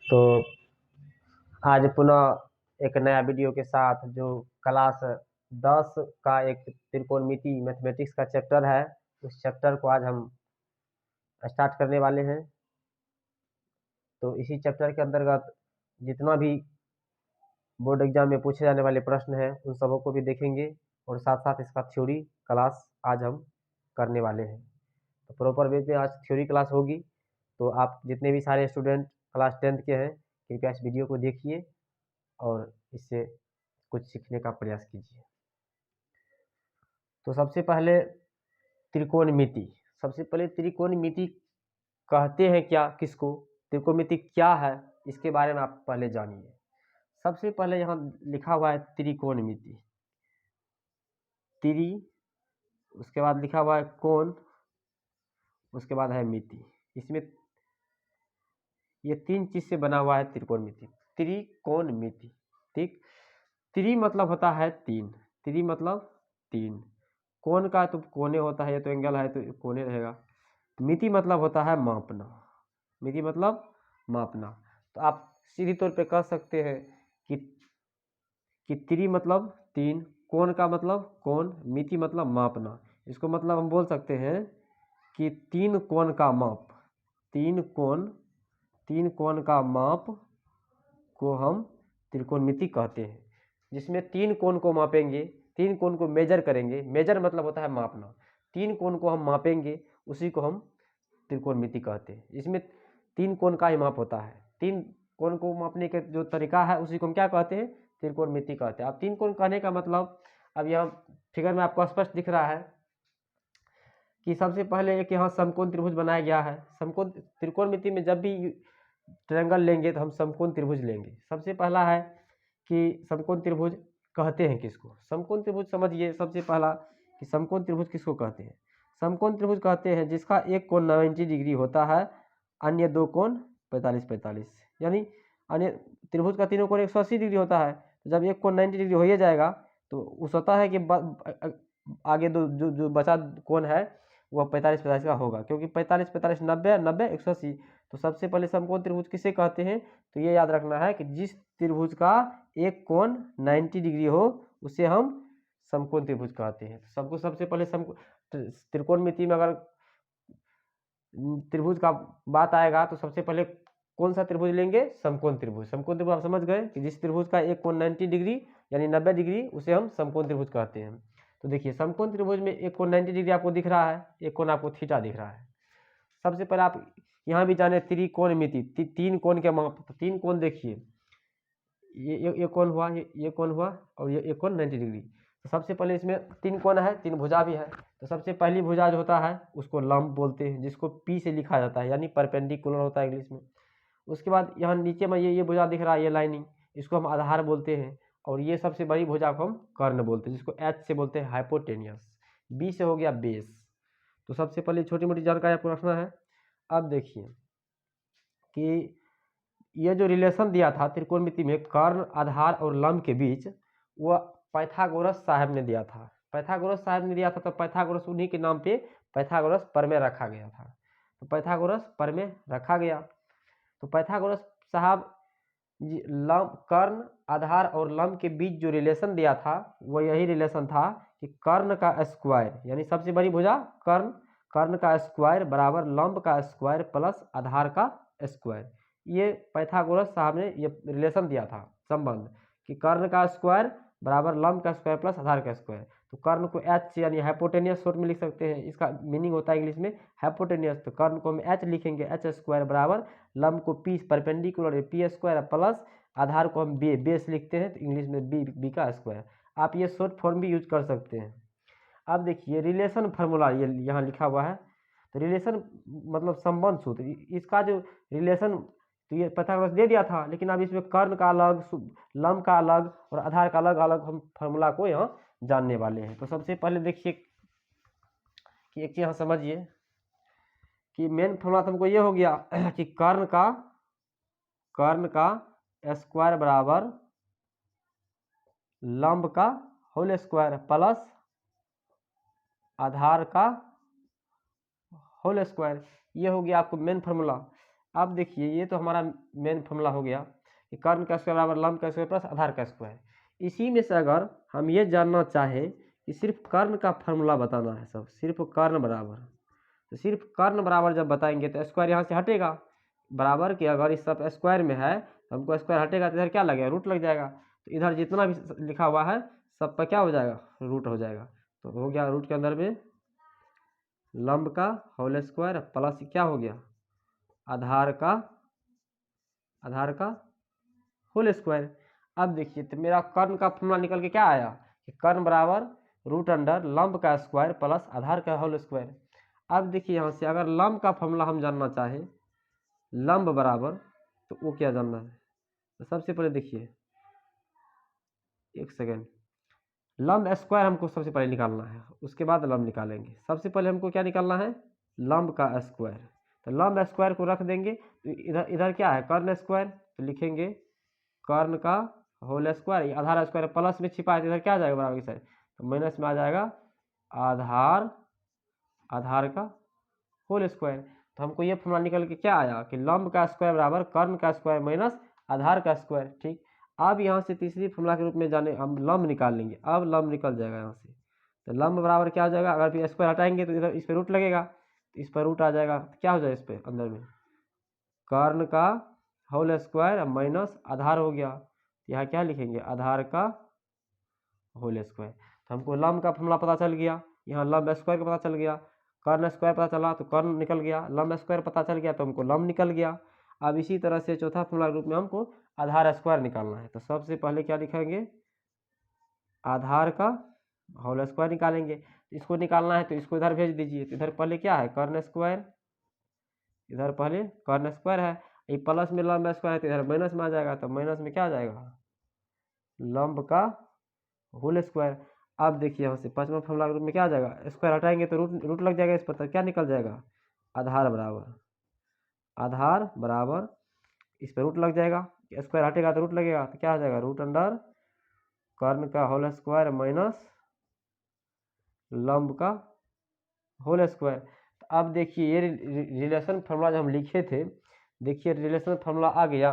तो आज पुनः एक नया वीडियो के साथ जो क्लास 10 का एक त्रिकोणमिति मैथमेटिक्स का चैप्टर है, उस चैप्टर को आज हम स्टार्ट करने वाले हैं। तो इसी चैप्टर के अंतर्गत जितना भी बोर्ड एग्जाम में पूछे जाने वाले प्रश्न हैं उन सबों को भी देखेंगे और साथ साथ इसका थ्योरी क्लास आज हम करने वाले हैं। तो प्रॉपर वे में आज थ्योरी क्लास होगी। तो आप जितने भी सारे स्टूडेंट क्लास 10th के हैं, कृपया इस वीडियो को देखिए और इससे कुछ सीखने का प्रयास कीजिए। तो सबसे पहले त्रिकोणमिति कहते हैं क्या, किसको, त्रिकोणमिति क्या है, इसके बारे में आप पहले जानिए। सबसे पहले यहाँ लिखा हुआ है त्रिकोणमिति, त्रि, उसके बाद लिखा हुआ है कोण, उसके बाद है मिति। इसमें ये तीन चीज से बना हुआ है त्रिकोणमिति, त्रिकोणमिति। ठीक, त्रि मतलब होता है तीन, त्रि मतलब तीन, कोण का तो कोने होता है, ये तो एंगल है तो कोने रहेगा। मिति मतलब होता है मापना, मिति मतलब मापना। तो आप सीधी तौर पे कह सकते हैं कि त्रि मतलब तीन, कोण का मतलब कोण, मिति मतलब मापना। इसको मतलब हम बोल सकते हैं कि तीन कोण का माप, तीन कोण का माप को हम त्रिकोणमिति कहते हैं। जिसमें तीन कोण को मापेंगे, तीन कोण को मेजर करेंगे, मेजर मतलब होता है मापना, तीन कोण को हम मापेंगे, उसी को हम त्रिकोणमिति कहते हैं। इसमें तीन कोण का ही माप होता है, तीन कोण को मापने के जो तरीका है उसी को हम क्या कहते हैं, त्रिकोणमिति कहते हैं। अब तीन कोण कहने का मतलब, अब यहाँ फिगर में आपको स्पष्ट दिख रहा है कि सबसे पहले एक यहाँ समकोण त्रिभुज बनाया गया है। समकोण त्रिकोणमिति में जब भी ट्रायंगल लेंगे तो हम समकोण त्रिभुज लेंगे। सबसे पहला है कि समकोण त्रिभुज कहते हैं किसको, समकोण त्रिभुज समझिए। सबसे पहला कि समकोण त्रिभुज किसको कहते हैं। समकोण त्रिभुज कहते हैं जिसका एक कोण 90 डिग्री होता है, अन्य दो कोण 45-45, यानी अन्य त्रिभुज का तीनों कोण 180 डिग्री होता है। तो जब एक कोण 90 डिग्री हो ही जाएगा तो उस होता है कि आगे दो जो बचा कोण है वह 45-45 का होगा, क्योंकि 45-45 90 180। तो सबसे पहले समकोण त्रिभुज किसे कहते हैं, तो ये याद रखना है कि जिस त्रिभुज का एक कोण 90 डिग्री हो उसे हम समकोण त्रिभुज कहते हैं। तो सबको सबसे पहले त्रिकोणमिति में अगर त्रिभुज का बात आएगा तो सबसे पहले कौन सा त्रिभुज लेंगे, समकोण त्रिभुज। समकोण त्रिभुज आप समझ गए कि जिस त्रिभुज का एक कोण 90 डिग्री यानी 90 डिग्री, उसे हम समकोण त्रिभुज कहते हैं। तो देखिए समकोण त्रिभुज में एक कोण 90 डिग्री आपको दिख रहा है, एक कोण आपको थीटा दिख रहा है। सबसे पहले आप यहाँ भी जाने त्रिकोणमिति, तीन कोण के माप। तो तीन कोण देखिए, ये कोण हुआ, ये कोण हुआ और ये कोण 90 डिग्री। तो सबसे पहले इसमें तीन कोण है, तीन भुजा भी है। तो सबसे पहली भुजा जो होता है उसको लंब बोलते हैं, जिसको पी से लिखा जाता है, यानी परपेंडिकुलर होता है इंग्लिश में। उसके बाद यहाँ नीचे में ये भुजा दिख रहा है, ये लाइनिंग, इसको हम आधार बोलते हैं। और ये सबसे बड़ी भुजा को हम कर्ण बोलते हैं, जिसको एच से बोलते हैं हाइपोटेनियस। बी से हो गया बेस। तो सबसे पहले छोटी मोटी जानकारी आपको रखना है। अब देखिए कि ये जो रिलेशन दिया था त्रिकोणमिति में कर्ण, आधार और लंब के बीच, वह पाइथागोरस साहब ने दिया था। पाइथागोरस साहब ने दिया था, तो पाइथागोरस उन्हीं के नाम पे पाइथागोरस प्रमेय रखा गया था। तो पाइथागोरस प्रमेय रखा गया। तो पाइथागोरस साहब कर्ण, आधार और लंब के बीच जो रिलेशन दिया था वो यही रिलेशन था कि कर्ण का स्क्वायर, यानी सबसे बड़ी भुजा कर्ण, कर्ण का स्क्वायर बराबर लंब का स्क्वायर प्लस आधार का स्क्वायर। ये पाइथागोरस साहब ने ये रिलेशन दिया था, संबंध, कि कर्ण का स्क्वायर बराबर लंब का स्क्वायर प्लस आधार का स्क्वायर। तो कर्ण को एच यानी हाइपोटेनियस शॉर्ट में लिख सकते हैं, इसका मीनिंग होता है इंग्लिश में हाइपोटेनियस। तो कर्ण को हम एच लिखेंगे, एच स्क्वायर बराबर लंब को P perpendicular P square plus आधार को हम बेस लिखते हैं, तो इंग्लिश में बी का स्क्वायर। आप ये शॉर्ट फॉर्म भी यूज कर सकते हैं। अब देखिए रिलेशन फार्मूला ये यहाँ लिखा हुआ है। तो रिलेशन मतलब संबंध सूत्र, इसका जो रिलेशन तो ये पाइथागोरस दे दिया था, लेकिन अब इसमें कर्ण का अलग, लंब का अलग और आधार का अलग अलग हम फार्मूला को यहाँ जानने वाले हैं। तो सबसे पहले देखिए कि एक चीज यहाँ समझिए कि मेन फार्मूला तो हमको ये हो गया कि कर्ण का स्क्वायर बराबर लंब का होल स्क्वायर प्लस आधार का होल स्क्वायर, ये हो गया आपको मेन फार्मूला। अब देखिए ये तो हमारा मेन फॉर्मूला हो गया कि कर्ण का स्क्वायर बराबर लंब का स्क्वायर प्लस आधार का स्क्वायर। इसी में से अगर हम ये जानना चाहें कि सिर्फ कर्ण का फॉर्मूला बताना है, सब सिर्फ कर्ण बराबर, तो सिर्फ कर्ण बराबर जब बताएंगे तो स्क्वायर यहाँ से हटेगा, बराबर के अगर इस सब स्क्वायर में है तो हमको स्क्वायर हटेगा तो इधर क्या लगेगा, रूट लग जाएगा। तो इधर जितना भी लिखा हुआ है सब पर क्या हो जाएगा, रूट हो जाएगा। तो हो गया रूट के अंदर में लंब का होल स्क्वायर प्लस क्या हो गया, आधार का होल स्क्वायर। अब देखिए तो मेरा कर्ण का फॉर्मूला निकल के क्या आया कि कर्ण बराबर रूट अंडर लंब का स्क्वायर प्लस आधार का होल स्क्वायर। अब देखिए यहाँ से अगर लंब का फॉर्मूला हम जानना चाहें, लंब बराबर, तो वो क्या जानना है, तो सबसे पहले देखिए एक सेकेंड, लंब स्क्वायर हमको सबसे पहले निकालना है, उसके बाद लंब निकालेंगे। सबसे पहले हमको क्या निकालना है, लंब का स्क्वायर। तो लंब स्क्वायर को रख देंगे तो इधर इधर क्या है, कर्ण स्क्वायर, तो लिखेंगे कर्ण का होल स्क्वायर, आधार स्क्वायर प्लस में छिपा है तो इधर क्या आ जाएगा बराबर की साइड, तो माइनस में आ जाएगा आधार का होल स्क्वायर। तो हमको ये फॉर्मूला निकल के क्या आया कि लंब का स्क्वायर बराबर कर्ण का स्क्वायर माइनस आधार का स्क्वायर। ठीक, अब यहाँ से तीसरी फॉर्मूला के रूप में जाने हम लंब निकाल लेंगे। अब लंब निकल जाएगा यहाँ से, तो लंब बराबर क्या हो जाएगा, अगर फिर स्क्वायर हटाएंगे तो इधर इस पर रूट लगेगा, तो इस पर रूट आ जाएगा, तो क्या हो जाएगा इस पर अंदर में कर्ण का होल स्क्वायर माइनस आधार हो गया, यहाँ क्या लिखेंगे आधार का होल स्क्वायर। तो हमको लंब का फॉर्मूला पता चल गया, यहाँ लंब स्क्वायर का पता चल गया, कर्ण स्क्वायर पता चला तो कर्ण निकल गया, लंब स्क्वायर पता चल गया तो हमको लंब निकल गया। अब इसी तरह से चौथा फॉर्मूला के रूप में हमको आधार स्क्वायर निकालना है। तो सबसे पहले क्या लिखेंगे, आधार का होल स्क्वायर निकालेंगे। इसको निकालना है तो इसको इधर भेज दीजिए, तो इधर पहले क्या है कर्ण स्क्वायर, इधर पहले कर्ण स्क्वायर है, ये प्लस में लंब स्क्वायर है तो इधर माइनस में आ जाएगा, तो माइनस में क्या आ जाएगा लंब का होल स्क्वायर। अब देखिए यहाँ से पांचवा फॉर्मूला के रूप में क्या आ जाएगा, स्क्वायर हटाएंगे तो रूट लग जाएगा इस पर, तो क्या निकल जाएगा आधार बराबर इस पर रूट लग जाएगा, स्क्वायर हटेगा तो रूट लगेगा, तो क्या आ जाएगा रूट अंडर कर्ण का होल स्क्वायर माइनस लंब का होल स्क्वायर। तो अब देखिए ये रिलेशन फार्मूला जो हम लिखे थे, देखिए रिलेशन फार्मूला आ गया,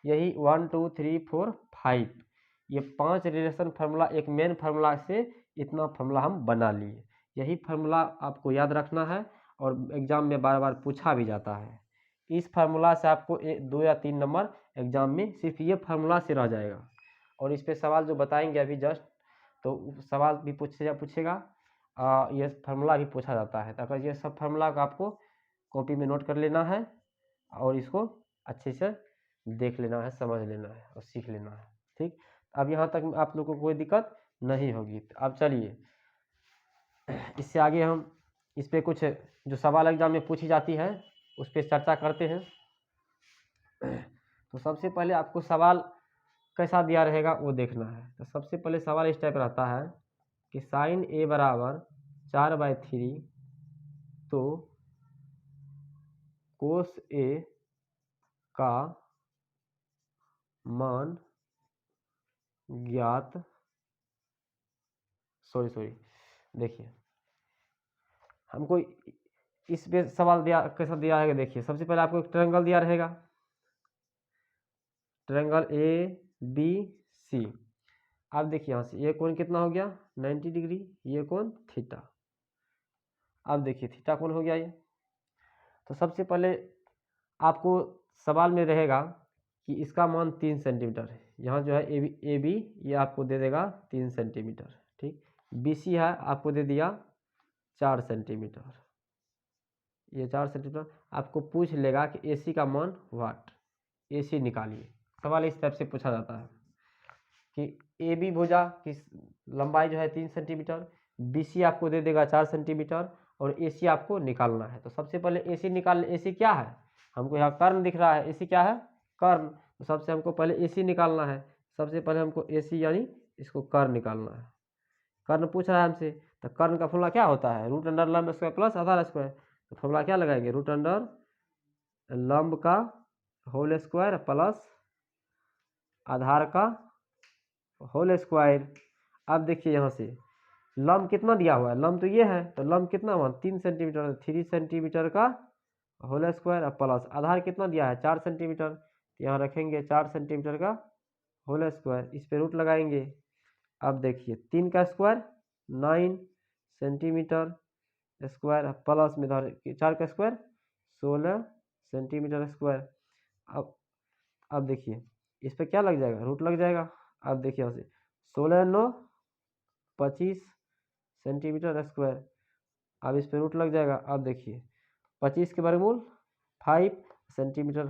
यही 1 2 3 4 5, ये 5 रिलेशन फार्मूला एक मेन फार्मूला से इतना फार्मूला हम बना लिए। यही फार्मूला आपको याद रखना है और एग्जाम में बार बार पूछा भी जाता है। इस फार्मूला से आपको 2 या 3 नंबर एग्जाम में सिर्फ ये फार्मूला से रह जाएगा। और इस पे सवाल जो बताएंगे अभी जस्ट, तो सवाल भी पूछेगा, ये फार्मूला भी पूछा जाता है। तो अगर ये सब फार्मूला को आपको कॉपी में नोट कर लेना है और इसको अच्छे से देख लेना है, समझ लेना है और सीख लेना है। ठीक, अब यहाँ तक आप लोगों को कोई दिक्कत नहीं होगी। तो अब चलिए इससे आगे हम इस पे कुछ जो सवाल एग्जाम में पूछी जाती है उस पर चर्चा करते हैं। तो सबसे पहले आपको सवाल कैसा दिया रहेगा वो देखना है। तो सबसे पहले सवाल इस टाइप रहता है कि साइन ए बराबर 4/3 तो कोस ए का मान ज्ञात, सॉरी देखिए हमको इस पे सवाल दिया कैसा दिया है, देखिए सबसे पहले आपको एक ट्रायंगल दिया रहेगा, ट्रायंगल ए बी सी। अब देखिए यहाँ से ये कोण कितना हो गया 90 डिग्री, ये कोण थीटा। अब देखिए थीटा कोण हो गया ये। तो सबसे पहले आपको सवाल में रहेगा कि इसका मान 3 सेंटीमीटर है, यहाँ जो है ए बी ये आपको दे देगा 3 सेंटीमीटर। ठीक, बी सी है आपको दे दिया 4 सेंटीमीटर, ये 4 सेंटीमीटर। आपको पूछ लेगा कि ए सी का मान वाट, ए सी निकालिए। सवाल इस टाइप से पूछा जाता है कि ए बी भुजा की लंबाई जो है 3 सेंटीमीटर, बी सी आपको दे देगा 4 सेंटीमीटर और ए सी आपको निकालना है। तो सबसे पहले ए सी निकाल, ए सी क्या है, हमको यहाँ कर्ण दिख रहा है, ए सी क्या है कर्ण। तो सबसे हमको पहले ए सी निकालना है, सबसे पहले हमको ए सी यानी इसको कर्ण निकालना है। कर्ण पूछ रहा है हमसे, तो कर्ण का फॉर्मूला क्या होता है रूट अंडर लंब स्क्वायर प्लस आधार स्क्वायर। तो फॉर्मूला क्या लगाएंगे रूट अंडर लंब का होल स्क्वायर प्लस आधार का होल स्क्वायर। अब देखिए यहाँ से लंब कितना दिया हुआ है, लंब तो ये है, तो लंब कितना हुआ 3 सेंटीमीटर, 3 सेंटीमीटर का होल स्क्वायर और प्लस आधार कितना दिया है 4 सेंटीमीटर, तो यहाँ रखेंगे 4 सेंटीमीटर का होल स्क्वायर, इस पे रूट लगाएंगे। अब देखिए 3 का स्क्वायर 9 सेंटीमीटर स्क्वायर प्लस में इधर 4 का स्क्वायर 16 सेंटीमीटर स्क्वायर। अब देखिए इस पे क्या लग जाएगा, रूट लग जाएगा। अब देखिए यहाँ से 16 9 25 सेंटीमीटर स्क्वायर, अब इस पे रूट लग जाएगा। अब देखिए 25 के वर्गमूल 5 सेंटीमीटर,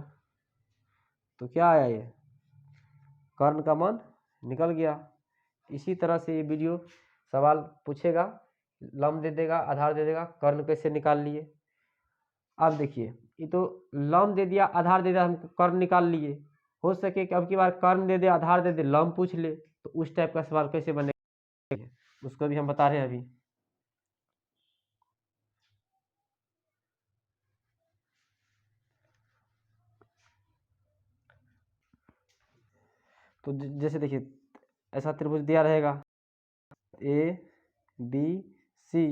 तो क्या आया ये कर्ण का मान निकल गया। इसी तरह से ये वीडियो सवाल पूछेगा, लंब दे देगा, आधार दे देगा, कर्ण कैसे निकाल लिए। अब देखिए ये तो लंब दे दिया, आधार दे दिया, हम कर्ण निकाल लिए। हो सके कि अब की बार कर्ण दे दे, आधार दे दे, लंब पूछ ले, तो उस टाइप का सवाल कैसे बनेगा उसको भी हम बता रहे हैं अभी। तो जैसे देखिए ऐसा त्रिभुज दिया रहेगा ए बी सी,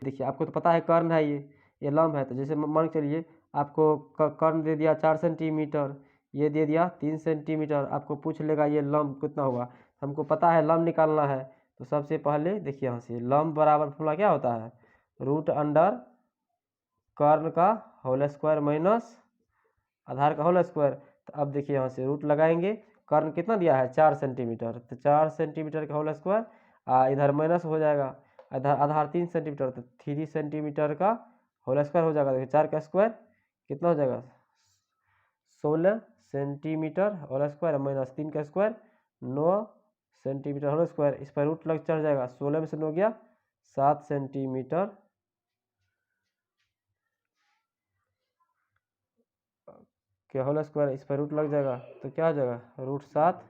देखिए आपको तो पता है कर्ण है, ये लंब है। तो जैसे मान के चलिए आपको कर्ण दे दिया 4 सेंटीमीटर, ये दे दिया 3 सेंटीमीटर, आपको पूछ लेगा ये लंब कितना होगा। हमको पता है लंब निकालना है, तो सबसे पहले देखिए यहाँ से लंब बराबर फॉर्मूला क्या होता है, रूट अंडर कर्ण का होल स्क्वायर माइनस आधार का होल स्क्वायर। तो अब देखिए यहाँ से रूट लगाएंगे, कर्ण कितना दिया है 4 सेंटीमीटर, तो 4 सेंटीमीटर का होल स्क्वायर इधर माइनस हो जाएगा, आधार आधार 3 सेंटीमीटर, तो 3 सेंटीमीटर का होल स्क्वायर हो जाएगा। देखिए 4 का स्क्वायर कितना हो जाएगा 16 सेंटीमीटर होल स्क्वायर माइनस 3 का स्क्वायर 9 सेंटीमीटर होल स्क्वायर, इस पर रूट लग चढ़ जाएगा, 16 में से 9 गया 7 सेंटीमीटर के होल स्क्वायर, इस पर रूट लग जाएगा, तो क्या हो जाएगा रूट 7